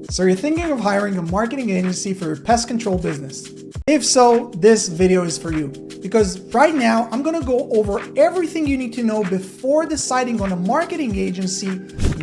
So you're thinking of hiring a marketing agency for your pest control business? If so, this video is for you. Because right now, I'm gonna go over everything you need to know before deciding on a marketing agency,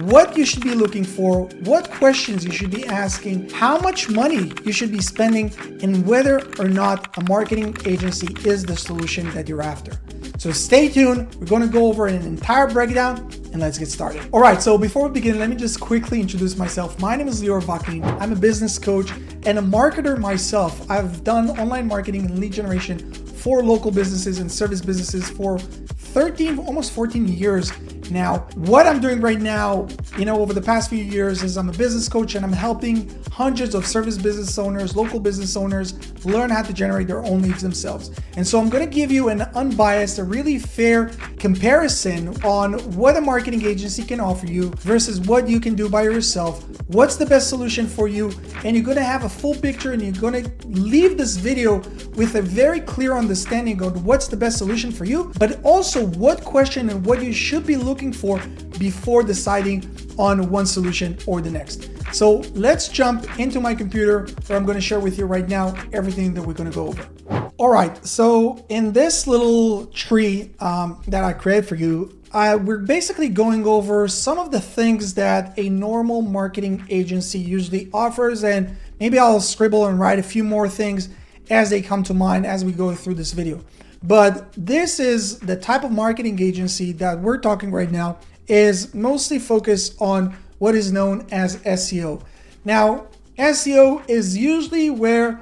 what you should be looking for, what questions you should be asking, how much money you should be spending, and whether or not a marketing agency is the solution that you're after. So stay tuned, we're gonna go over an entire breakdown and let's get started. All right, so before we begin, let me just quickly introduce myself. My name is Lior Vakin. I'm a business coach and a marketer myself. I've done online marketing and lead generation for local businesses and service businesses for 13, almost 14 years now. What I'm doing right now, over the past few years is I'm a business coach and I'm helping hundreds of service business owners, local business owners learn how to generate their own leads themselves. And so I'm going to give you an unbiased, a really fair comparison on what a marketing agency can offer you versus what you can do by yourself. What's the best solution for you? And you're going to have a full picture and you're going to leave this video with a very clear understanding of what's the best solution for you, but also what question and what you should be looking for before deciding on one solution or the next. So let's jump into my computer where I'm going to share with you right now everything that we're going to go over. All right, so in this little tree that I created for you, we're basically going over some of the things that a normal marketing agency usually offers, and maybe I'll scribble and write a few more things as they come to mind as we go through this video. But this is the type of marketing agency that we're talking right now is mostly focused on what is known as SEO. Now, SEO is usually where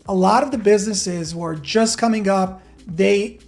a lot of the businesses who are just coming up,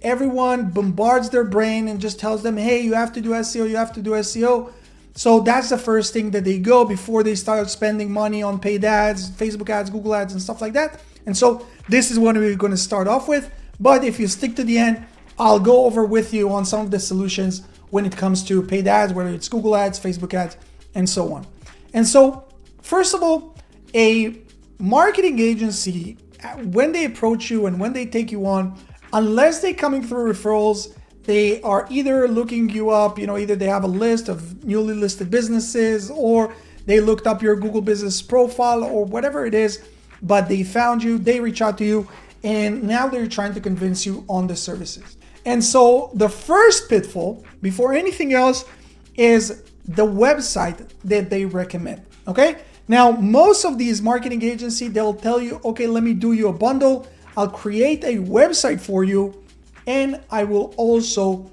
everyone bombards their brain and just tells them, hey, you have to do SEO, you have to do SEO. So that's the first thing that they go before they start spending money on paid ads, Facebook ads, Google ads, and stuff like that. And so this is what we're going to start off with. But if you stick to the end, I'll go over with you on some of the solutions when it comes to paid ads, whether it's Google ads, Facebook ads, and so on. And so, first of all, a marketing agency, when they approach you and when they take you on, unless they're coming through referrals, they are either looking you up, either they have a list of newly listed businesses or they looked up your Google business profile or whatever it is, but they found you, they reach out to you, and now they're trying to convince you on the services. And so the first pitfall, before anything else, is the website that they recommend, okay? Now, most of these marketing agencies, they'll tell you, okay, let me do you a bundle. I'll create a website for you, and I will also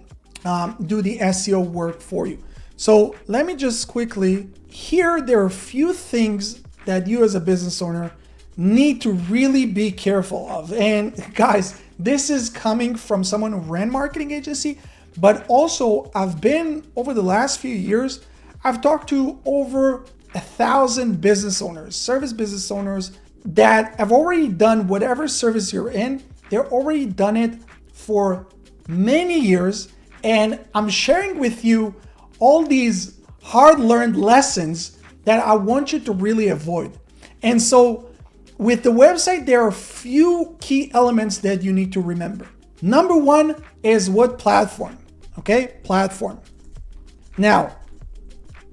do the SEO work for you. So let me just quickly, here there are a few things that you as a business owner need to really be careful of. And guys, this is coming from someone who ran marketing agency, but also I've been, over the last few years, I've talked to over 1,000 business owners, service business owners that have already done whatever service you're in. They're already done it for many years. And I'm sharing with you all these hard-learned lessons that I want you to really avoid. And so with the website, there are a few key elements that you need to remember. Number one is what platform, okay? Platform. Now,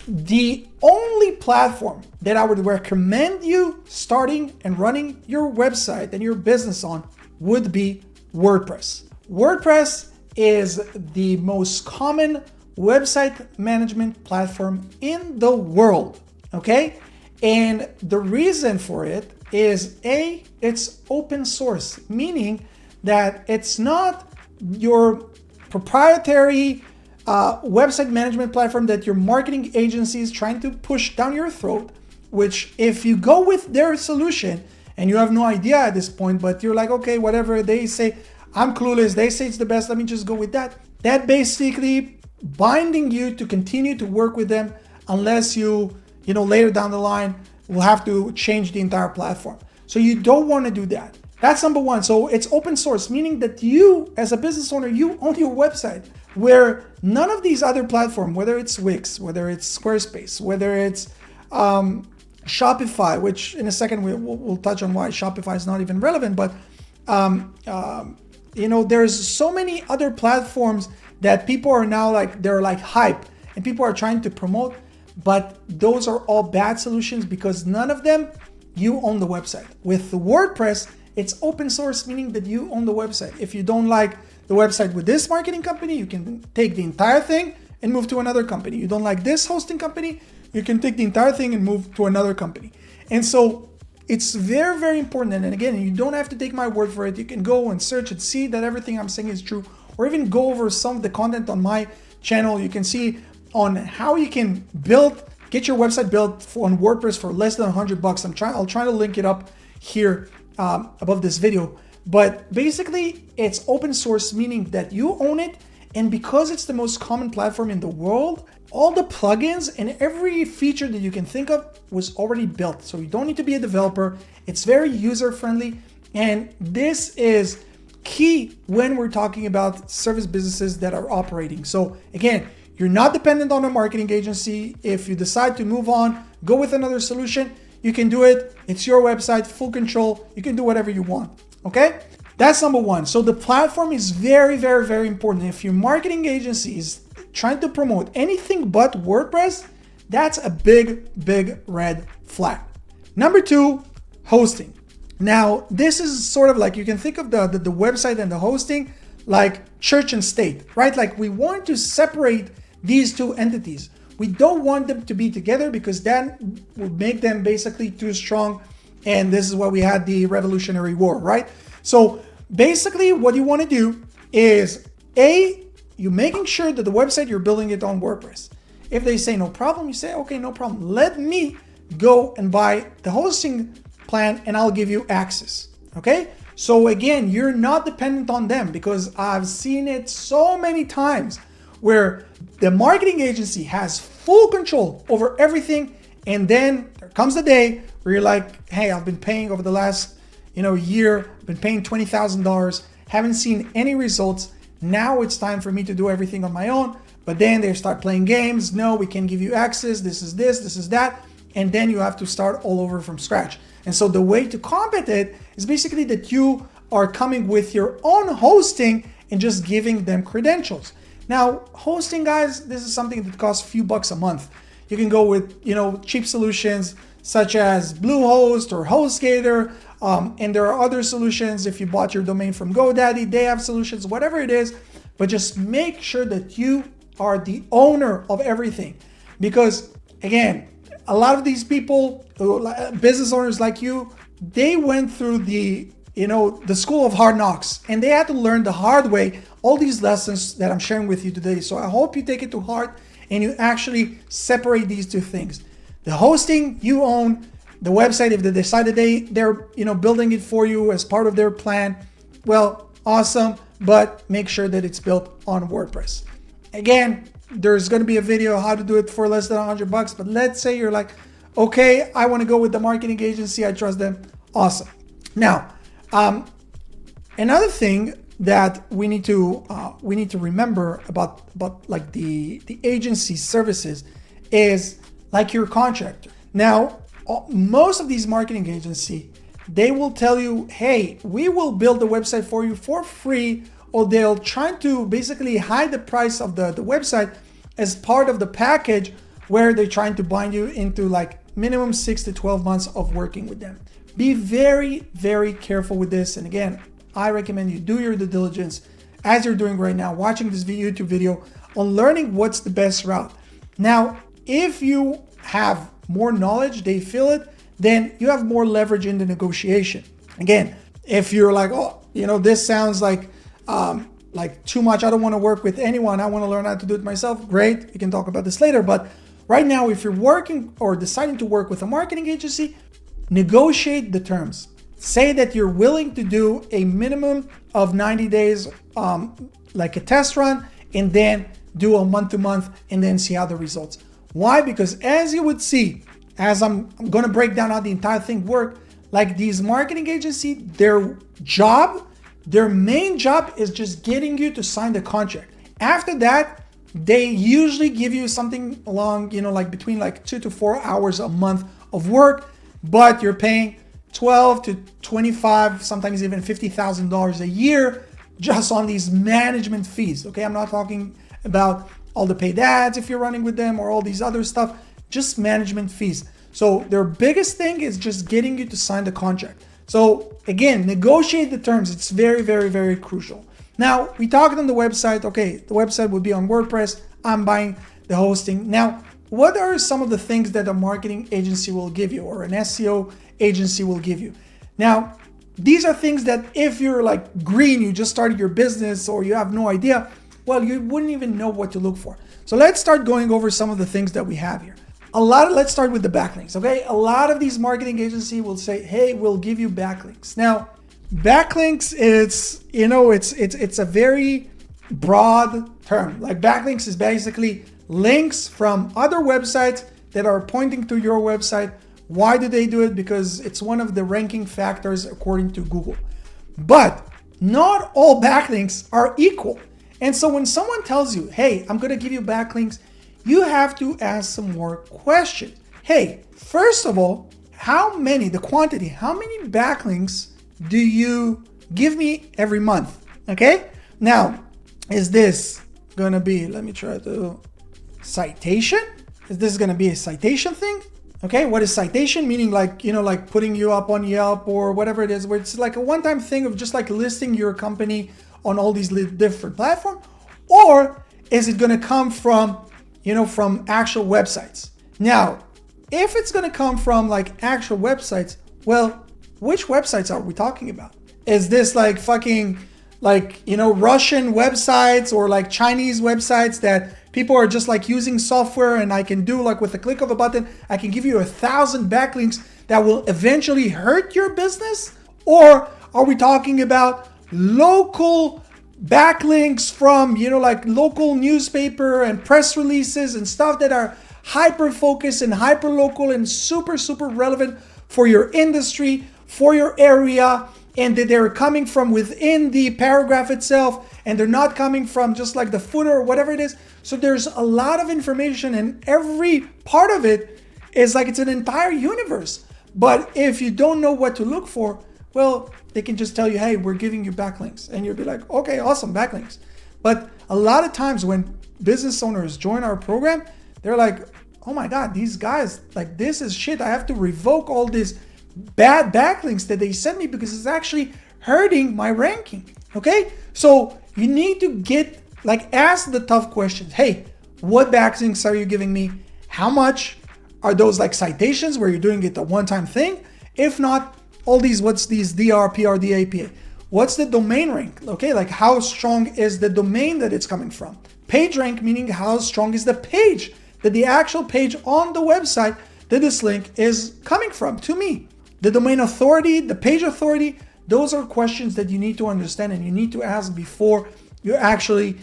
the only platform that I would recommend you starting and running your website and your business on would be WordPress. WordPress is the most common website management platform in the world, okay? And the reason for it is it's open source, meaning that it's not your proprietary website management platform that your marketing agency is trying to push down your throat, which if you go with their solution and you have no idea at this point, but you're like, okay, whatever they say, I'm clueless, they say it's the best, let me just go with that. That basically binding you to continue to work with them unless you later down the line will have to change the entire platform. So you don't want to do that. That's number one. So it's open source, meaning that you as a business owner, you own your website, where none of these other platforms, whether it's Wix, whether it's Squarespace, whether it's Shopify, which in a second we'll touch on why Shopify is not even relevant, but there's so many other platforms that people are now they're hype and people are trying to promote. but those are all bad solutions because none of them, you own the website. With the WordPress, it's open source, meaning that you own the website. If you don't like the website with this marketing company, you can take the entire thing and move to another company. You don't like this hosting company, you can take the entire thing and move to another company. And so it's very, very important. And again, you don't have to take my word for it. You can go and search and see that everything I'm saying is true, or even go over some of the content on my channel. You can see on how you can get your website built on WordPress for less than $100. I'll try to link it up here above this video. But basically, it's open source, meaning that you own it. And because it's the most common platform in the world, all the plugins and every feature that you can think of was already built. So you don't need to be a developer. It's very user-friendly. And this is key when we're talking about service businesses that are operating. So again, you're not dependent on a marketing agency. If you decide to move on, go with another solution, you can do it. It's your website, full control. You can do whatever you want, okay? That's number one. So the platform is very, very, very important. If your marketing agency is trying to promote anything but WordPress, that's a big, big red flag. Number two, hosting. Now, this is sort of like, you can think of the website and the hosting like church and state, right? Like we want to separate these two entities. We don't want them to be together because that would make them basically too strong. And this is why we had the Revolutionary War, right? So basically what you want to do is you're making sure that the website, you're building it on WordPress. If they say no problem, you say, okay, no problem. Let me go and buy the hosting plan and I'll give you access, okay? So again, you're not dependent on them because I've seen it so many times where the marketing agency has full control over everything. And then there comes the day where you're like, hey, I've been paying over the last year, I've been paying $20,000, haven't seen any results. Now it's time for me to do everything on my own. But then they start playing games. No, we can give you access. This is this, this is that. And then you have to start all over from scratch. And so the way to combat it is basically that you are coming with your own hosting and just giving them credentials. Now, hosting, guys, this is something that costs a few bucks a month. You can go with, cheap solutions such as Bluehost or HostGator. And there are other solutions. If you bought your domain from GoDaddy, they have solutions, whatever it is. But just make sure that you are the owner of everything. Because again, a lot of these people, business owners like you, they went through the school of hard knocks and they had to learn the hard way all these lessons that I'm sharing with you today. So I hope you take it to heart and you actually separate these two things. The hosting you own, the website, if they decide that they're building it for you as part of their plan, well, awesome, but make sure that it's built on WordPress. Again, there's going to be a video how to do it for less than $100, but let's say you're like, okay, I want to go with the marketing agency, I trust them. Awesome. Now, another thing that we need to remember about like the agency services is like your contractor. Now, most of these marketing agencies, they will tell you, hey, we will build the website for you for free, or they'll try to basically hide the price of the website as part of the package where they're trying to bind you into like minimum 6 to 12 months of working with them. Be very, very careful with this. And again, I recommend you do your due diligence as you're doing right now, watching this YouTube video on learning what's the best route. Now, if you have more knowledge, they feel it, then you have more leverage in the negotiation. Again, if you're like, oh, this sounds like too much, I don't want to work with anyone, I want to learn how to do it myself, great, we can talk about this later. But right now, if you're working or deciding to work with a marketing agency, negotiate the terms. Say that you're willing to do a minimum of 90 days, like a test run, and then do a month-to-month and then see how the results. Why? Because as you would see, as I'm going to break down how the entire thing works, like these marketing agencies, their main job is just getting you to sign the contract. After that, they usually give you something along, like between like 2 to 4 hours a month of work, but you're paying $12 to $25, sometimes even $50,000 a year just on these management fees. Okay, I'm not talking about all the paid ads if you're running with them or all these other stuff. just management fees. So their biggest thing is just getting you to sign the contract. So again, negotiate the terms. It's very, very, very crucial. Now, we talked on the website. Okay, the website would be on WordPress. I'm buying the hosting. Now, what are some of the things that a marketing agency will give you or an SEO agency will give you? Now, these are things that if you're like green, you just started your business or you have no idea, well, you wouldn't even know what to look for. So let's start going over some of the things that we have here. Let's start with the backlinks, okay? A lot of these marketing agencies will say, hey, we'll give you backlinks. Now, backlinks, it's a very broad term. Like backlinks is basically links from other websites that are pointing to your website. Why do they do it? Because it's one of the ranking factors according to Google. But not all backlinks are equal. And so when someone tells you, hey, I'm going to give you backlinks, you have to ask some more questions. Hey, first of all, how many backlinks do you give me every month? Okay. Now, is this going to be, let me try to, citation? Is this going to be a citation thing? Okay. What is citation? Meaning like, like putting you up on Yelp or whatever it is, where it's like a one-time thing of just like listing your company on all these different platforms? Or is it going to come from, from actual websites? Now, if it's going to come from like actual websites, well, which websites are we talking about? Is this like fucking Russian websites or like Chinese websites that people are just like using software and I can do like with a click of a button, I can give you 1,000 backlinks that will eventually hurt your business? Or are we talking about local backlinks from, like local newspaper and press releases and stuff that are hyper focused and hyper local and super, super relevant for your industry, for your area, and that they're coming from within the paragraph itself and they're not coming from just like the footer or whatever it is. So there's a lot of information and every part of it is like it's an entire universe. But if you don't know what to look for, well, they can just tell you, hey, we're giving you backlinks. And you'll be like, okay, awesome, backlinks. But a lot of times when business owners join our program, they're like, oh my God, these guys, like this is shit. I have to revoke all these bad backlinks that they sent me because it's actually hurting my ranking. Okay. So you need to ask the tough questions. Hey, what backlinks are you giving me? How much are those like citations where you're doing it a one-time thing? If not, all these, what's these DR, PR, DAPA? What's the domain rank? Okay, like how strong is the domain that it's coming from? Page rank, meaning how strong is the page, that the actual page on the website that this link is coming from to me. The domain authority, the page authority, those are questions that you need to understand and you need to ask before you're actually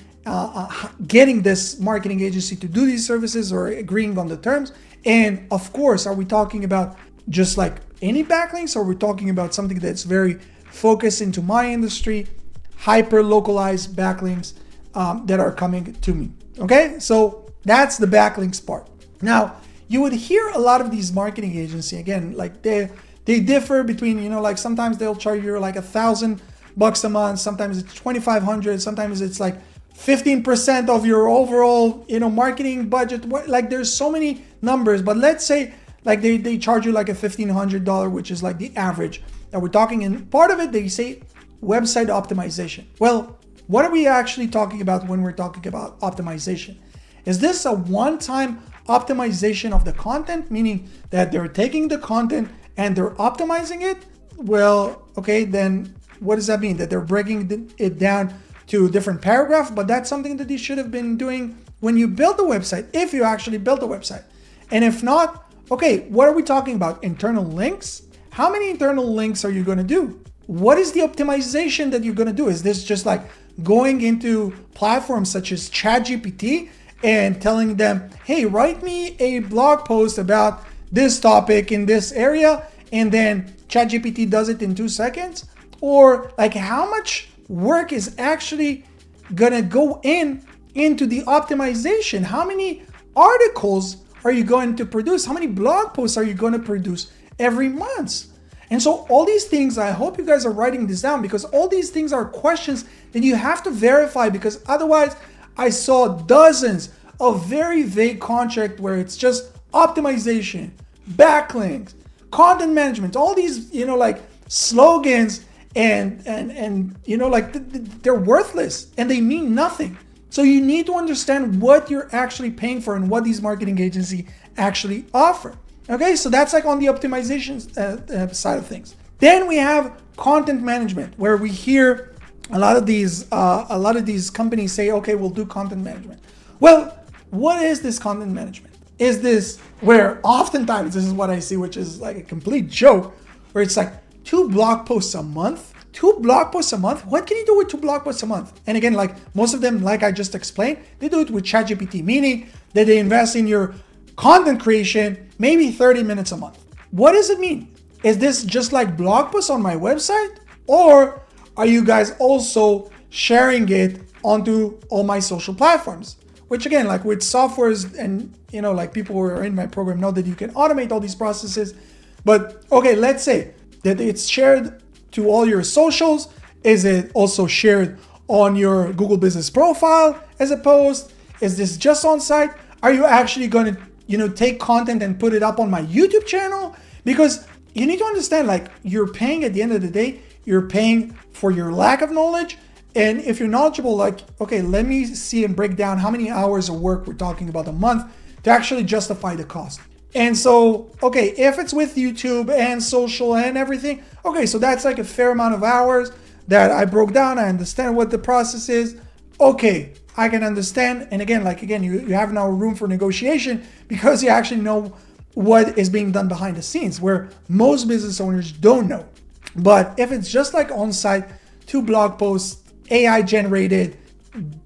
getting this marketing agency to do these services or agreeing on the terms. And of course, are we talking about just like any backlinks, or we're talking about something that's very focused into my industry, hyper localized backlinks that are coming to me? Okay, so that's the backlinks part. Now, you would hear a lot of these marketing agencies, again, like they differ between, like sometimes they'll charge you like $1,000 a month, sometimes it's 2,500, sometimes it's like 15% of your overall, marketing budget. Like there's so many numbers, but let's say like they charge you like a $1,500, which is like the average that we're talking. And part of it, they say website optimization. Well, what are we actually talking about when we're talking about optimization? Is this a one-time optimization of the content, meaning that they're taking the content and they're optimizing it? Well, okay, then what does that mean? That they're breaking it down to a different paragraph? But that's something that you should have been doing when you build the website, if you actually built a website. And if not, okay, what are we talking about? Internal links? How many internal links are you going to do? What is the optimization that you're going to do? Is this just like going into platforms such as ChatGPT and telling them, hey, write me a blog post about this topic in this area, and then ChatGPT does it in 2 seconds? Or like how much work is actually going to go into the optimization? How many articles are you going to produce? How many blog posts are you going to produce every month? And so all these things, I hope you guys are writing this down, because all these things are questions that you have to verify, because otherwise I saw dozens of very vague contracts where it's just optimization, backlinks, content management, all these, like slogans and like they're worthless and they mean nothing. So you need to understand what you're actually paying for and what these marketing agencies actually offer. Okay, so that's like on the optimization side of things. Then we have content management, where we hear a lot of these companies say, okay, we'll do content management. Well, what is this content management? Is this where oftentimes this is what I see, which is like a complete joke, where it's like 2 blog posts a month? 2 blog posts a month? What can you do with 2 blog posts a month? And again, like most of them, like I just explained, they do it with ChatGPT, meaning that they invest in your content creation, maybe 30 minutes a month. What does it mean? Is this just like blog posts on my website? Or are you guys also sharing it onto all my social platforms? Which again, like with softwares and, like people who are in my program know that you can automate all these processes. But okay, let's say that it's shared to all your socials. Is it also shared on your Google Business Profile as a post? Is this just on site? Are you actually going to, take content and put it up on my YouTube channel? Because you need to understand, like, you're paying at the end of the day, you're paying for your lack of knowledge. And if you're knowledgeable, like, okay, let me see and break down how many hours of work we're talking about a month to actually justify the cost. And so, okay, if it's with YouTube and social and everything, okay, so that's like a fair amount of hours that I broke down. I understand what the process is. Okay, I can understand. And again, you have now room for negotiation because you actually know what is being done behind the scenes, where most business owners don't know. But if it's just like on-site, 2 blog posts, AI generated,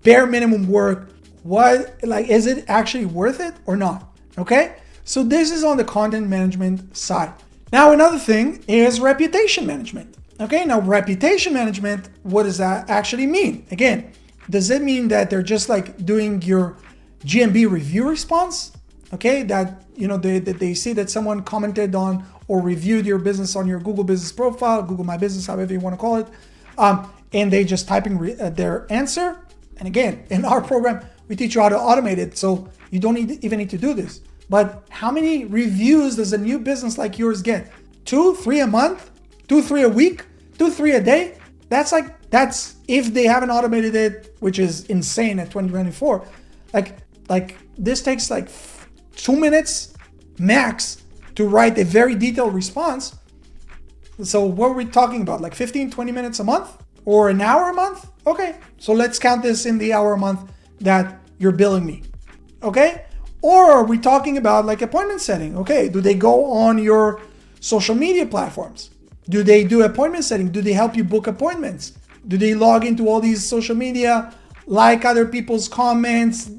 bare minimum work, is it actually worth it or not? Okay? So this is on the content management side. Now, another thing is reputation management. Okay, now reputation management, what does that actually mean? Again, does it mean that they're just like doing your GMB review response? Okay, that they see that someone commented on or reviewed your business on your Google Business Profile, Google My Business, however you want to call it, and they just typing their answer. And again, in our program, we teach you how to automate it, so you don't even need to do this. But how many reviews does a new business like yours get? 2, 3 a month? 2, 3 a week? 2, 3 a day? That's if they haven't automated it, which is insane at 2024. Like this takes like 2 minutes max to write a very detailed response. So what are we talking about? Like 15, 20 minutes a month or an hour a month? Okay, so let's count this in the hour a month that you're billing me. Okay? Or are we talking about like appointment setting? Okay, do they go on your social media platforms? Do they do appointment setting? Do they help you book appointments? Do they log into all these social media, like other people's comments,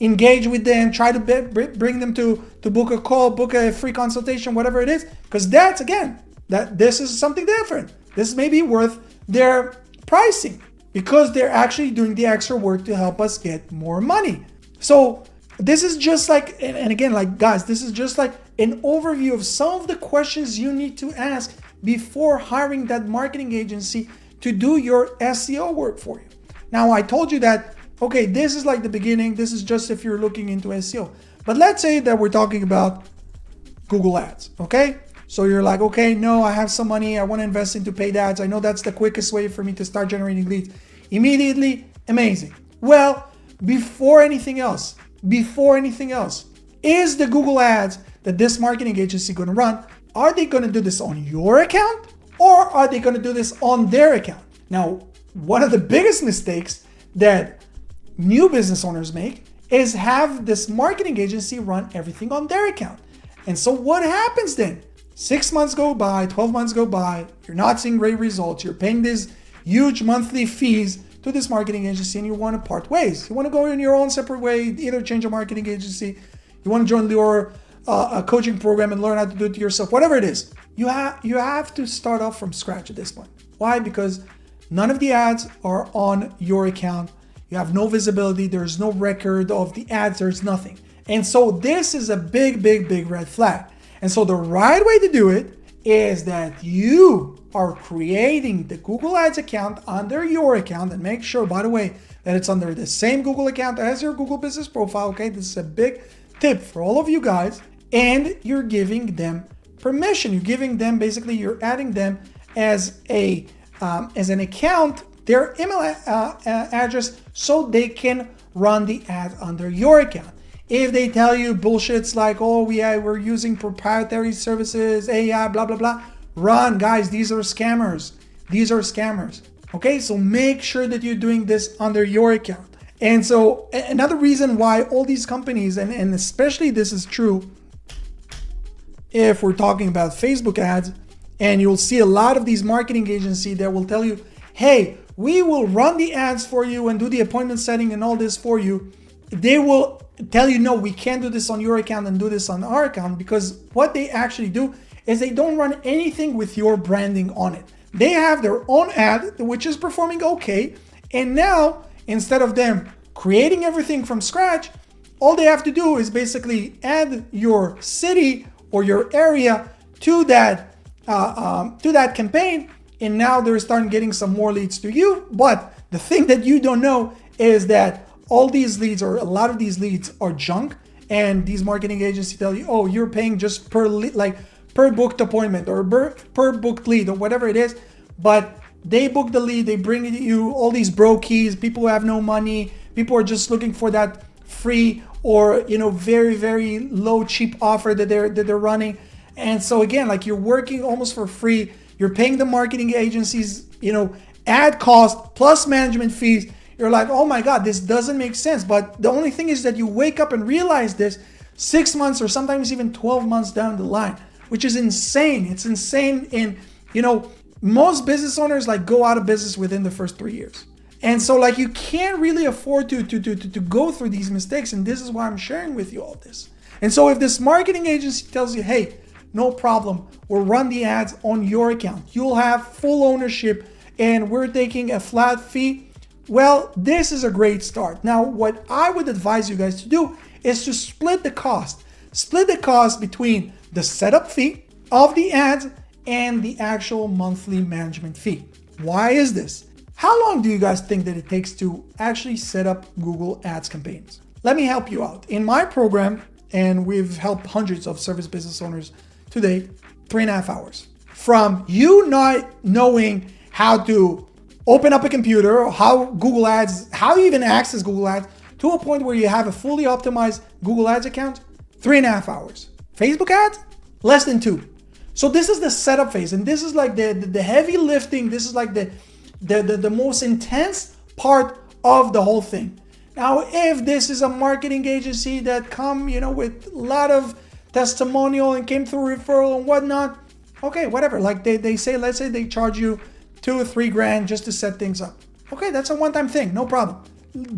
engage with them, try to bring them to book a call, book a free consultation, whatever it is? Because that's, again, this is something different. This may be worth their pricing because they're actually doing the extra work to help us get more money. So this is just like, and again, like guys, this is just like an overview of some of the questions you need to ask before hiring that marketing agency to do your SEO work for you. Now, I told you that, okay, this is like the beginning. This is just if you're looking into SEO. But let's say that we're talking about Google Ads, okay? So you're like, okay, no, I have some money. I want to invest into paid ads. I know that's the quickest way for me to start generating leads immediately. Amazing. Well, before anything else, is the Google Ads that this marketing agency going to run, are they going to do this on your account or are they going to do this on their account? Now, one of the biggest mistakes that new business owners make is have this marketing agency run everything on their account. And so what happens then? 6 months go by, 12 months go by, you're not seeing great results, you're paying these huge monthly fees to this marketing agency and you want to part ways. You want to go in your own separate way, either change a marketing agency, you want to join your coaching program and learn how to do it yourself, whatever it is. You have to start off from scratch at this point. Why? Because none of the ads are on your account. You have no visibility. There's no record of the ads. There's nothing. And so this is a big, big, big red flag. And so the right way to do it is that you are creating the Google Ads account under your account, and make sure, by the way, that it's under the same Google account as your Google Business Profile. Okay, this is a big tip for all of you guys, and you're giving them permission. You're giving them, basically, you're adding them as an account, their email address, so they can run the ad under your account. If they tell you bullshits like, oh, we're using proprietary services, AI, blah, blah, blah, run, guys. These are scammers. These are scammers. Okay, so make sure that you're doing this under your account. And so another reason why all these companies, and especially this is true if we're talking about Facebook ads, and you'll see a lot of these marketing agencies that will tell you, hey, we will run the ads for you and do the appointment setting and all this for you. They will tell you, no, we can't do this on your account and do this on our account, because what they actually do is they don't run anything with your branding on it. They have their own ad, which is performing okay. And now, instead of them creating everything from scratch, all they have to do is basically add your city or your area to that campaign, and now they're starting getting some more leads to you. But the thing that you don't know is that all these leads, or a lot of these leads, are junk, and these marketing agencies tell you, oh, you're paying just per booked appointment or per booked lead or whatever it is. But they book the lead, they bring you all these brokies, people who have no money, people are just looking for that free or very, very low, cheap offer that they're running. And so again, like, you're working almost for free. You're paying the marketing agencies, ad cost plus management fees. You're like, oh my God, this doesn't make sense. But the only thing is that you wake up and realize this 6 months or sometimes even 12 months down the line, which is insane. It's insane. And, most business owners go out of business within the first 3 years. And so you can't really afford to go through these mistakes. And this is why I'm sharing with you all this. And so if this marketing agency tells you, hey, no problem, we'll run the ads on your account, you'll have full ownership, and we're taking a flat fee, well, this is a great start. Now, what I would advise you guys to do is to split the cost. Split the cost between the setup fee of the ads and the actual monthly management fee. Why is this? How long do you guys think that it takes to actually set up Google Ads campaigns? Let me help you out. In my program, and we've helped hundreds of service business owners today, 3.5 hours. From you not knowing how to open up a computer, or how Google Ads, how you even access Google Ads, to a point where you have a fully optimized Google Ads account, 3.5 hours. Facebook ads, less than 2. So this is the setup phase, and this is the heavy lifting. This is the most intense part of the whole thing. Now, if this is a marketing agency that come, with a lot of testimonial and came through referral and whatnot, okay, whatever. They say, let's say they charge you $2 or $3 grand just to set things up. Okay, that's a one-time thing, no problem.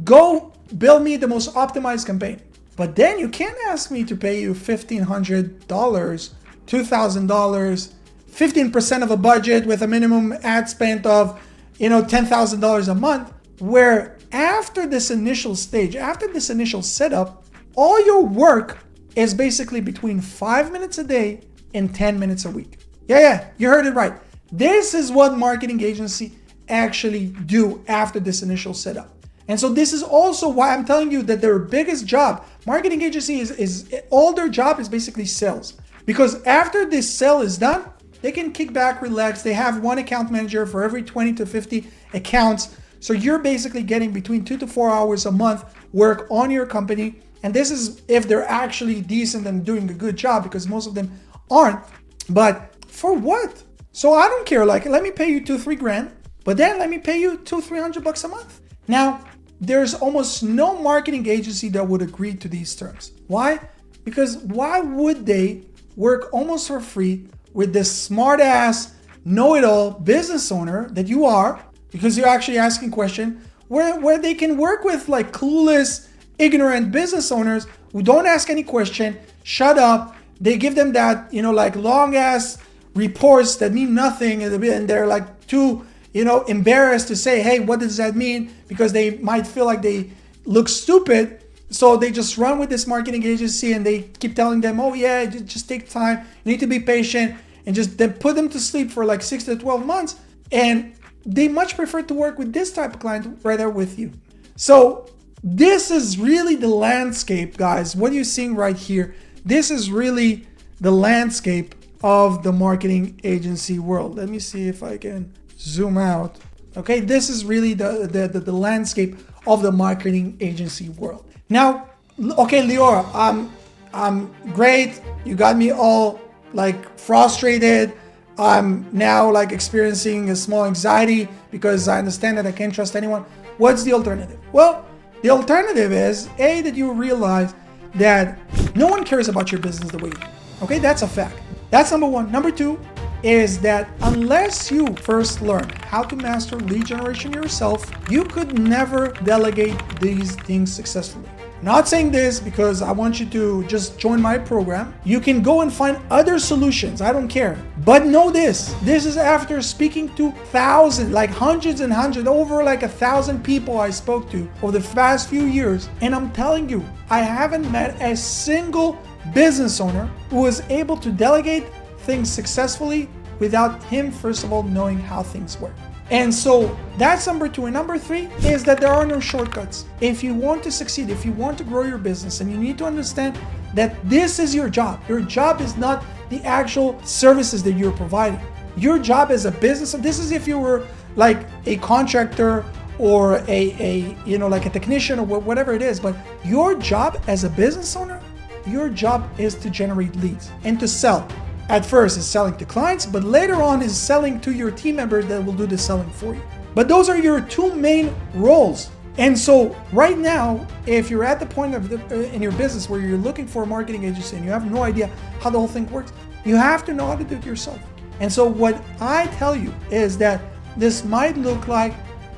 Go build me the most optimized campaign. But then you can't ask me to pay you $1,500, $2,000, 15% of a budget with a minimum ad spend of, $10,000 a month, where after this initial stage, after this initial setup, all your work is basically between 5 minutes a day and 10 minutes a week. Yeah, you heard it right. This is what marketing agency actually do after this initial setup. And so this is also why I'm telling you that their biggest job, marketing agency is all their job is basically sales. Because after this sale is done, they can kick back, relax. They have one account manager for every 20 to 50 accounts. So you're basically getting between 2 to 4 hours a month work on your company. And this is if they're actually decent and doing a good job, because most of them aren't. But for what? So I don't care. Let me pay you $2-3 grand, but then let me pay you $200-300 a month. Now, there's almost no marketing agency that would agree to these terms. Why? Because why would they work almost for free with this smart ass, know-it-all business owner that you are, because you're actually asking questions, where they can work with clueless, ignorant business owners who don't ask any question, shut up. They give them that, long ass reports that mean nothing, and they're too, embarrassed to say, hey, what does that mean? Because they might feel like they look stupid. So they just run with this marketing agency and they keep telling them, oh yeah, just take time. You need to be patient, and just then put them to sleep for 6 to 12 months. And they much prefer to work with this type of client rather with you. So This is really the landscape, guys. What you're seeing right here, this is really the landscape of the marketing agency world. Let me see if I can zoom out. Okay, this is really the landscape of the marketing agency world. Now, okay, Lior, I'm great. You got me all like frustrated. I'm now like experiencing a small anxiety because I understand that I can't trust anyone. What's the alternative? Well, the alternative is A, that you realize that no one cares about your business the way you do. Okay, that's a fact. That's number one. Number two is that unless you first learn how to master lead generation yourself, you could never delegate these things successfully. I'm not saying this because I want you to just join my program. You can go and find other solutions. I don't care. But know this. This is after speaking to thousands, like hundreds and hundreds, over like 1,000 people I spoke to over the past few years. And I'm telling you, I haven't met a single business owner who was able to delegate things successfully without him, first of all, knowing how things work. And so that's number two. And number three is that there are no shortcuts. If you want to succeed, if you want to grow your business, and you need to understand that this is your job. Your job is not the actual services that you're providing. Your job as a business, this is if you were like a contractor or a like a technician or whatever it is, but your job as a business owner, your job is to generate leads and to sell. At first is selling to clients, but later on is selling to your team members that will do the selling for you. But those are your two main roles. And so right now, if you're at the point of in your business where you're looking for a marketing agency and you have no idea how the whole thing works, you have to know how to do it yourself. And so what I tell you is that this might look like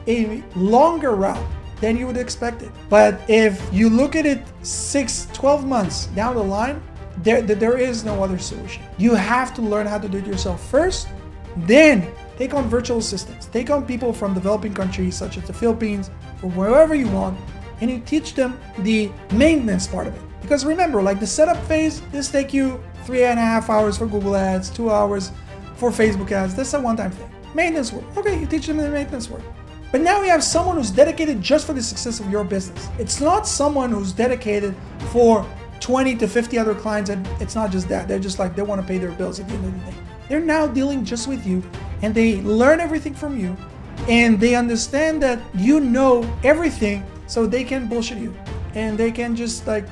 a longer route than you would expect it. But if you look at it 6-12 months down the line, there is no other solution. You have to learn how to do it yourself first, then take on virtual assistants. Take on people from developing countries such as the Philippines or wherever you want, and you teach them the maintenance part of it. Because remember, like the setup phase, this take you 3.5 hours for Google Ads, 2 hours for Facebook ads. That's a one-time thing. Maintenance work. Okay, you teach them the maintenance work. But now you have someone who's dedicated just for the success of your business. It's not someone who's dedicated for 20 to 50 other clients, and it's not just that. They're just like, they want to pay their bills at the end of the day. They're now dealing just with you, and they learn everything from you, and they understand that you know everything, so they can bullshit you, and they can just like,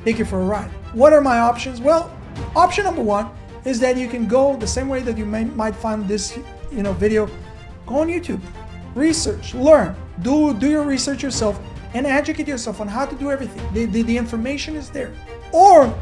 take you for a ride. What are my options? Well, option number one is that you can go the same way that you might find this, video. Go on YouTube, research, learn, do your research yourself, and educate yourself on how to do everything. The information is there. Or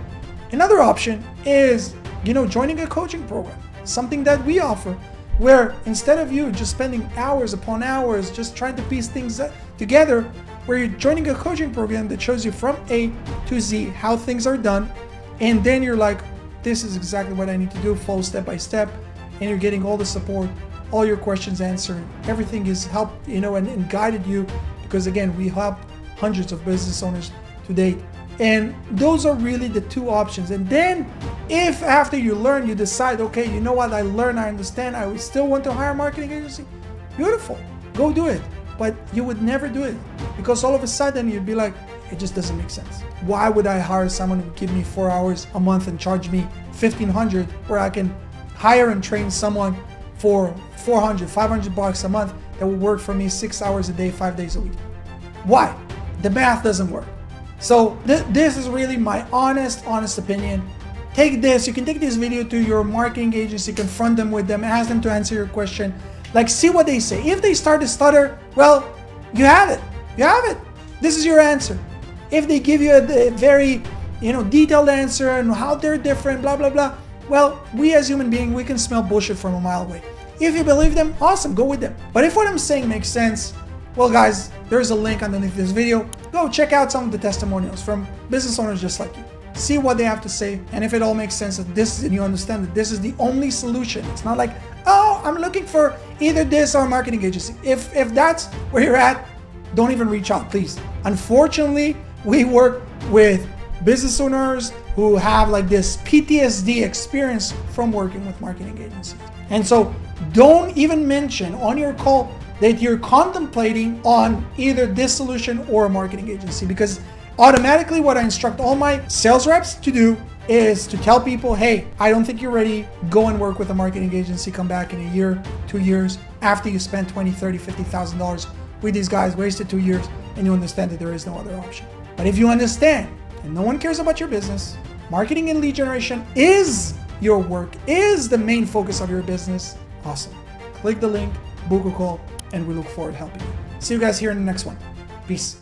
another option is, joining a coaching program, something that we offer, where instead of you just spending hours upon hours just trying to piece things together, where you're joining a coaching program that shows you from A to Z how things are done, and then you're like, this is exactly what I need to do, follow step by step, and you're getting all the support, all your questions answered, everything is helped, and guided you. Because again, we help hundreds of business owners to date. And those are really the two options. And then if after you learn, you decide, okay, you know what, I learned, I understand, I still want to hire a marketing agency, beautiful, go do it. But you would never do it because all of a sudden you'd be like, it just doesn't make sense. Why would I hire someone who would give me 4 hours a month and charge me $1,500, where I can hire and train someone for $400, $500 a month that will work for me 6 hours a day, 5 days a week? Why? The math doesn't work. So this is really my honest opinion. Take this, you can take this video to your marketing agency, confront them with them, ask them to answer your question. Like, see what they say. If they start to stutter, well, you have it. You have it. This is your answer. If they give you a very, detailed answer and how they're different, blah, blah, blah, well, we as human beings, we can smell bullshit from a mile away. If you believe them, awesome, go with them. But if what I'm saying makes sense, well, guys, there's a link underneath this video. Go check out some of the testimonials from business owners just like you. See what they have to say, and if it all makes sense, and you understand that this is the only solution. It's not like, oh, I'm looking for either this or a marketing agency. If that's where you're at, don't even reach out, please. Unfortunately, we work with business owners who have like this PTSD experience from working with marketing agencies. And so don't even mention on your call that you're contemplating on either this solution or a marketing agency, because automatically what I instruct all my sales reps to do is to tell people, hey, I don't think you're ready. Go and work with a marketing agency. Come back in a year, 2 years, after you spend $20,000, $30,000, $50,000 with these guys, wasted 2 years, and you understand that there is no other option. But if you understand, and no one cares about your business, marketing and lead generation is your work, is the main focus of your business, awesome. Click the link, book a call, and we look forward to helping you. See you guys here in the next one. Peace.